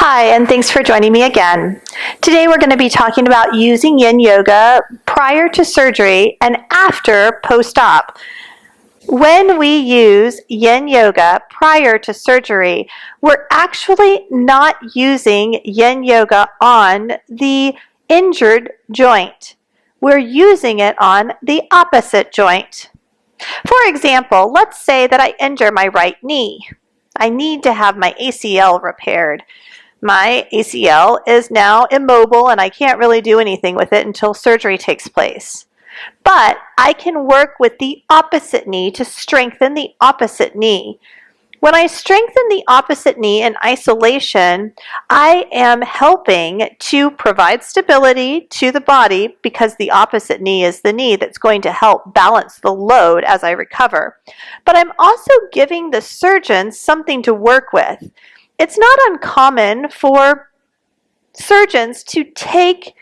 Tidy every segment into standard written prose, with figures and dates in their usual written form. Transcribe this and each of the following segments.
Hi, and thanks for joining me again. Today we're going to be talking about using yin yoga prior to surgery and after post-op. When we use yin yoga prior to surgery, we're actually not using yin yoga on the injured joint. We're using it on the opposite joint. For example, let's say that I injure my right knee. I need to have my ACL repaired. My ACL is now immobile and I can't really do anything with it until surgery takes place. But I can work with the opposite knee to strengthen the opposite knee. When I strengthen the opposite knee in isolation, I am helping to provide stability to the body because the opposite knee is the knee that's going to help balance the load as I recover. But I'm also giving the surgeon something to work with. It's not uncommon for surgeons to take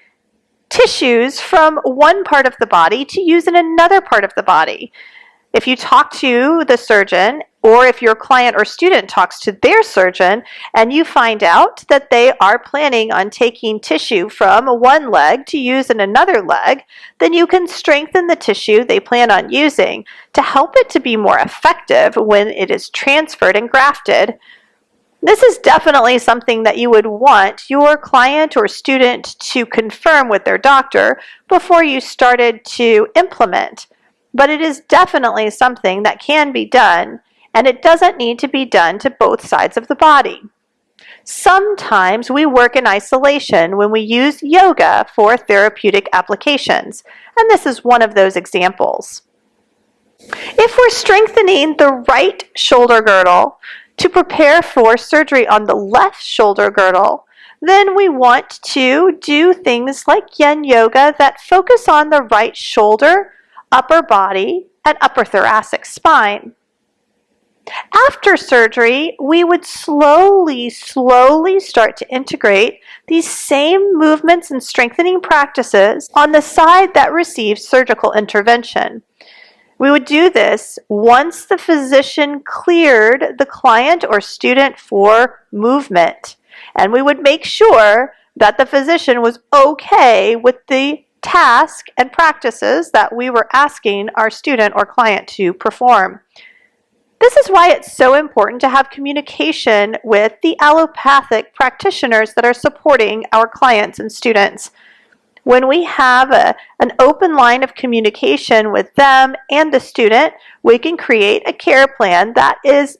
tissues from one part of the body to use in another part of the body. If you talk to the surgeon, or if your client or student talks to their surgeon, and you find out that they are planning on taking tissue from one leg to use in another leg, then you can strengthen the tissue they plan on using to help it to be more effective when it is transferred and grafted. This is definitely something that you would want your client or student to confirm with their doctor before you started to implement. But it is definitely something that can be done, and it doesn't need to be done to both sides of the body. Sometimes we work in isolation when we use yoga for therapeutic applications, and this is one of those examples. If we're strengthening the right shoulder girdle to prepare for surgery on the left shoulder girdle, then we want to do things like yin yoga that focus on the right shoulder, upper body, and upper thoracic spine. After surgery, we would slowly start to integrate these same movements and strengthening practices on the side that receives surgical intervention. We would do this once the physician cleared the client or student for movement, and we would make sure that the physician was okay with the task and practices that we were asking our student or client to perform. This is why it's so important to have communication with the allopathic practitioners that are supporting our clients and students. When we have an open line of communication with them and the student, we can create a care plan that is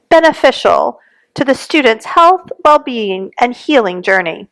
beneficial to the student's health, well-being, and healing journey.